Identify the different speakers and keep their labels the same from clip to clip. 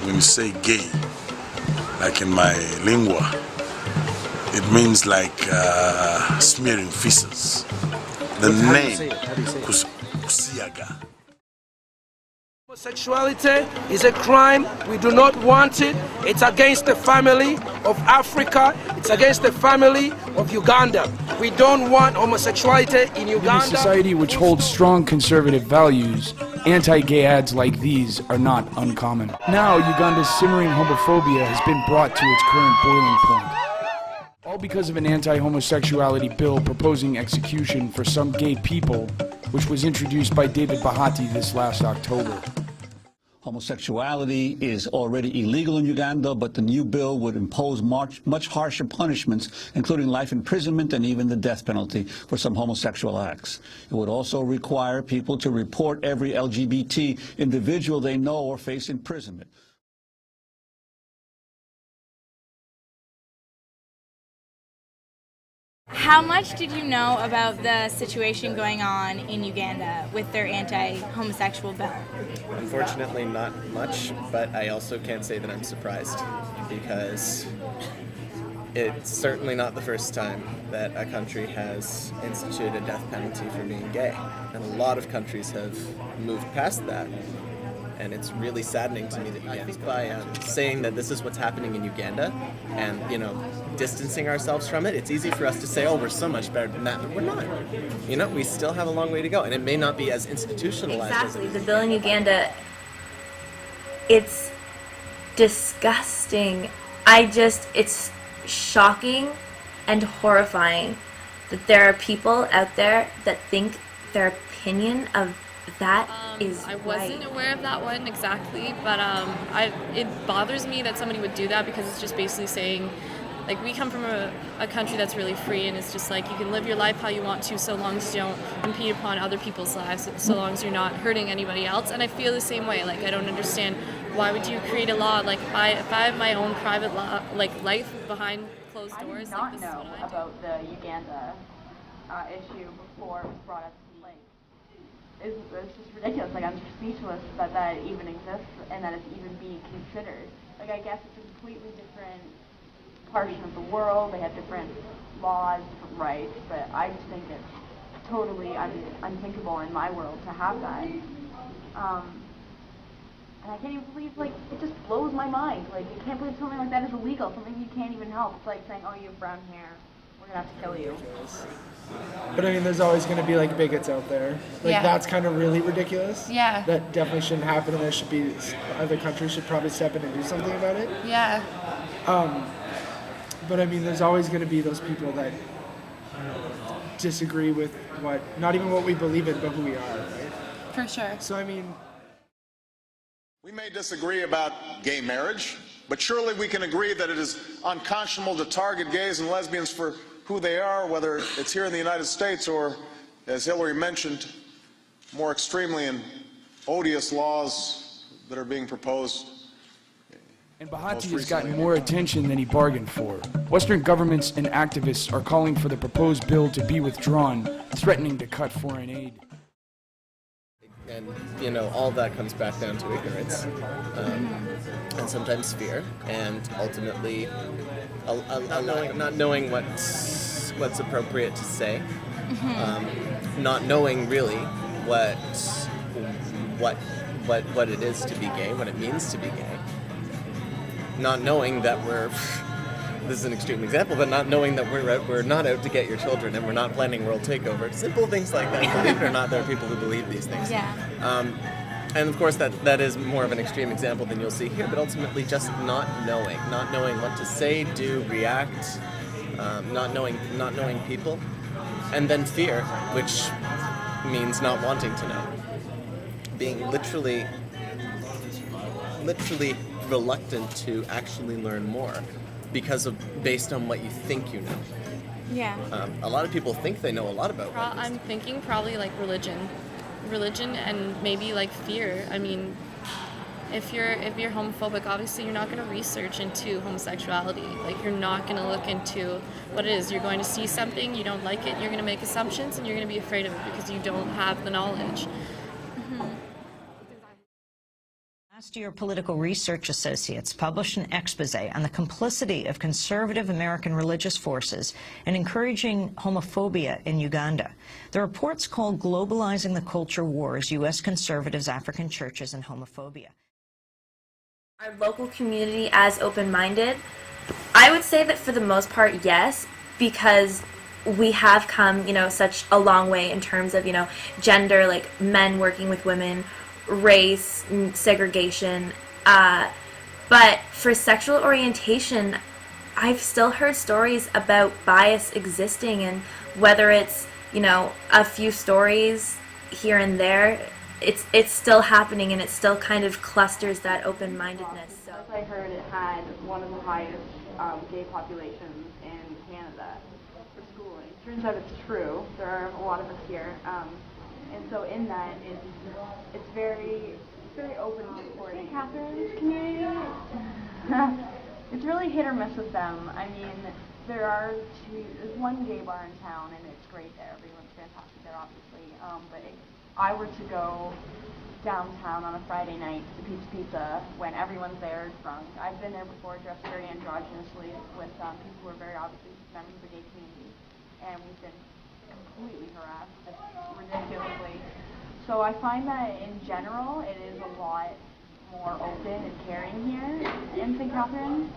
Speaker 1: when you say gay, like in my lingua, it means like smearing feces. The name, Kusiaga.
Speaker 2: Homosexuality is a crime. We do not want it. It's against the family of Africa. It's against the family of Uganda. We don't want homosexuality in Uganda.
Speaker 3: In a society which holds strong conservative values, anti-gay ads like these are not uncommon. Now, Uganda's simmering homophobia has been brought to its current boiling point. All because of an anti-homosexuality bill proposing execution for some gay people, which was introduced by David Bahati this last October.
Speaker 4: Homosexuality is already illegal in Uganda, but the new bill would impose much harsher punishments, including life imprisonment and even the death penalty for some homosexual acts. It would also require people to report every LGBT individual they know or face imprisonment.
Speaker 5: How much did you know about the situation going on in Uganda with their anti-homosexual bill?
Speaker 6: Unfortunately, not much, but I also can't say that I'm surprised, because it's certainly not the first time that a country has instituted a death penalty for being gay. And a lot of countries have moved past that. And it's really saddening to me that I think by saying that this is what's happening in Uganda and, distancing ourselves from it, it's easy for us to say, oh, we're so much better than that, but we're not. We still have a long way to go, and it may not be as institutionalized.
Speaker 7: Exactly. The bill in Uganda, it's disgusting. It's shocking and horrifying that there are people out there that think their opinion of that is
Speaker 8: I wasn't aware of that one exactly, but it bothers me that somebody would do that, because it's just basically saying, like, we come from a country that's really free, and it's just like you can live your life how you want to, so long as you don't impede upon other people's lives, so long as you're not hurting anybody else. And I feel the same way. Like, I don't understand, why would you create a law? Like, if I have my own private law, like life behind closed doors,
Speaker 9: I did not know about the Uganda issue before it was brought up. It's just ridiculous. Like, I'm speechless that that even exists and that it's even being considered. Like, I guess it's a completely different portion of the world. They have different laws, different rights, but I just think it's totally unthinkable in my world to have that. And I can't even believe, like, it just blows my mind. Like, you can't believe something like that is illegal, something you can't even help. It's like saying, oh, you have brown hair, we're going to have to kill you.
Speaker 10: But I mean, there's always going to be like bigots out there. Like, that's kind of really ridiculous.
Speaker 8: Yeah.
Speaker 10: That definitely shouldn't happen, and there should be other countries should probably step in and do something about it.
Speaker 8: Yeah.
Speaker 10: But I mean, there's always going to be those people that disagree with not even what we believe in, but who we are, right?
Speaker 8: For sure.
Speaker 10: So I mean,
Speaker 11: we may disagree about gay marriage, but surely we can agree that it is unconscionable to target gays and lesbians for who they are, whether it's here in the United States or, as Hillary mentioned, more extremely and odious laws that are being proposed.
Speaker 3: And Bahati has gotten more attention than he bargained for. Western governments and activists are calling for the proposed bill to be withdrawn, threatening to cut foreign aid.
Speaker 6: And, all that comes back down to ignorance, and sometimes fear, and ultimately not knowing what's appropriate to say, not knowing really what it is to be gay, what it means to be gay, not knowing that this is an extreme example, but not knowing that we're not out to get your children and we're not planning world takeover. Simple things like that. Believe it or not, there are people who believe these things.
Speaker 5: Yeah.
Speaker 6: And of course that is more of an extreme example than you'll see here, but ultimately just not knowing what to say, do, react, not knowing people, and then fear, which means not wanting to know. Being literally reluctant to actually learn more based on what you think you know.
Speaker 5: Yeah.
Speaker 6: A lot of people think they know a lot about what
Speaker 8: I'm thinking probably like religion and maybe like fear. I mean, if you're homophobic, obviously you're not going to research into homosexuality. Like, you're not going to look into what it is. You're going to see something, you don't like it, you're going to make assumptions, and you're going to be afraid of it because you don't have the knowledge.
Speaker 12: First-year political research associates published an expose on the complicity of conservative American religious forces in encouraging homophobia in Uganda. The report's called Globalizing the Culture Wars, U.S. Conservatives, African Churches, and Homophobia.
Speaker 7: Our local community as open-minded? I would say that for the most part, yes, because we have come, such a long way in terms of, gender, like men working with women, race, segregation, but for sexual orientation, I've still heard stories about bias existing, and whether it's, a few stories here and there, it's still happening, and it still kind of clusters that open-mindedness. So.
Speaker 9: As I heard, it had one of the highest gay populations in Canada for schooling. Turns out it's true. There are a lot of us here. And so in that, it's very open and supporting. St. Catherine's community, it's really hit or miss with them. I mean, there's one gay bar in town, and it's great there. Everyone's fantastic there, obviously. But if I were to go downtown on a Friday night to Pete's Pizza when everyone's there drunk, I've been there before dressed very androgynously with people who are very obviously members of the gay community, and we've been completely harassed, ridiculously. So I find that in general it is a lot more open and caring here in St. Catharines,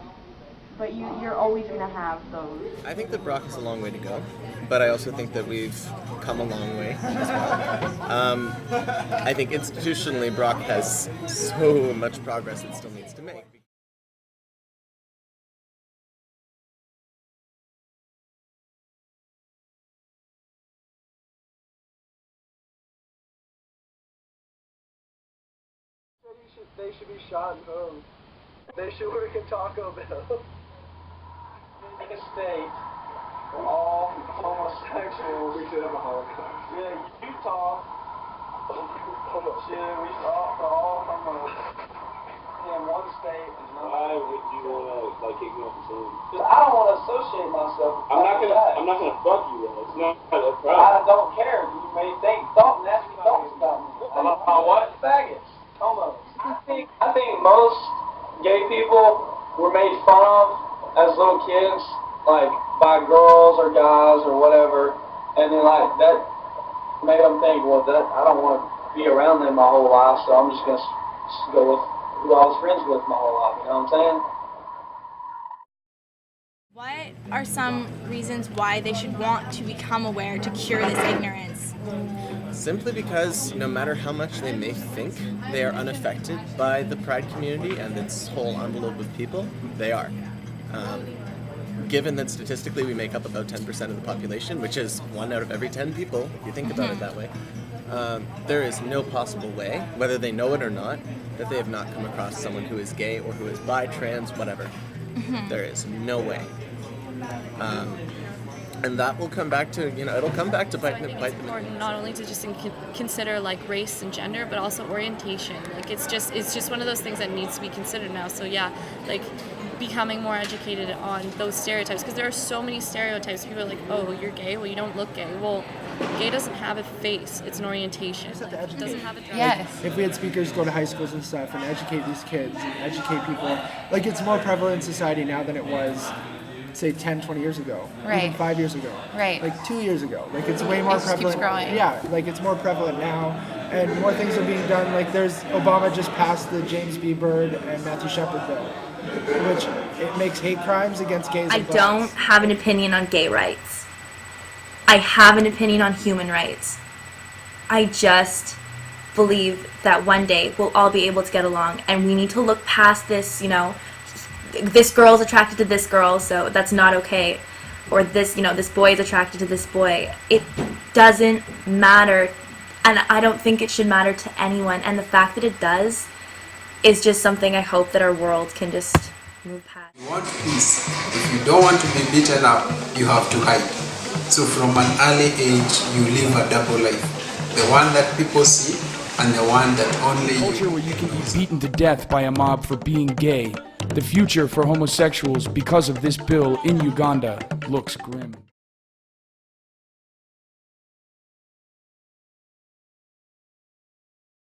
Speaker 9: but you're always going to have those.
Speaker 6: I think that Brock has a long way to go, but I also think that we've come a long way as well. I think institutionally Brock has so much progress it still needs to make.
Speaker 13: They should be shot and hung. They should work at Taco Bell. In a state where all homosexuals. We should have a Holocaust. Yeah, Utah. Should we stop for all homos in one state?
Speaker 14: Why would you want to ignore the team?
Speaker 13: Because I don't want to associate myself.
Speaker 14: I'm not gonna fuck you though. It's not a problem.
Speaker 13: I don't care. You may think nasty thoughts about me. What? Faggots. Homos. I think most gay people were made fun of as little kids, like by girls or guys or whatever, and then like that made them think, well, I don't want to be around them my whole life, so I'm just gonna go with who I was friends with my whole life. You know what I'm saying?
Speaker 5: What are some reasons why they should want to become aware to cure this ignorance?
Speaker 6: Simply because no matter how much they may think they are unaffected by the Pride community and its whole envelope of people, they are. Given that statistically we make up about 10% of the population, which is 1 out of every 10 people, if you think about it that way, there is no possible way, whether they know it or not, that they have not come across someone who is gay or who is bi, trans, whatever. There is no way. And that will come back to, it'll come back to bite them.
Speaker 8: It's important not only to just consider like race and gender, but also orientation. Like it's just one of those things that needs to be considered now. So yeah, like becoming more educated on those stereotypes, because there are so many stereotypes. People are like, oh, you're gay? Well, you don't look gay. Well, gay doesn't have a face. It's an orientation. Like, it doesn't have a dress.
Speaker 10: Yes. If we had speakers go to high schools and stuff and educate these kids and educate people, like it's more prevalent in society now than it was, say 10, 20 years ago,
Speaker 15: right.
Speaker 10: Even 5 years ago,
Speaker 15: right.
Speaker 10: Like 2 years ago. Like it's way more prevalent.
Speaker 15: Keeps growing.
Speaker 10: Yeah, like it's more prevalent now, and more things are being done. Like Obama just passed the James B. Byrd and Matthew Shepard bill, which it makes hate crimes against gays.
Speaker 7: I don't have an opinion on gay rights. I have an opinion on human rights. I just believe that one day we'll all be able to get along, and we need to look past this, this girl's attracted to this girl, so that's not okay. Or this, this boy is attracted to this boy. It doesn't matter, and I don't think it should matter to anyone. And the fact that it does is just something I hope that our world can just move past.
Speaker 16: You want peace. If you don't want to be beaten up, you have to hide. So from an early age, you live a double life. The one that people see, and the one that only you.
Speaker 3: Culture where you can be beaten to death by a mob for being gay. The future for homosexuals because of this bill in Uganda looks grim.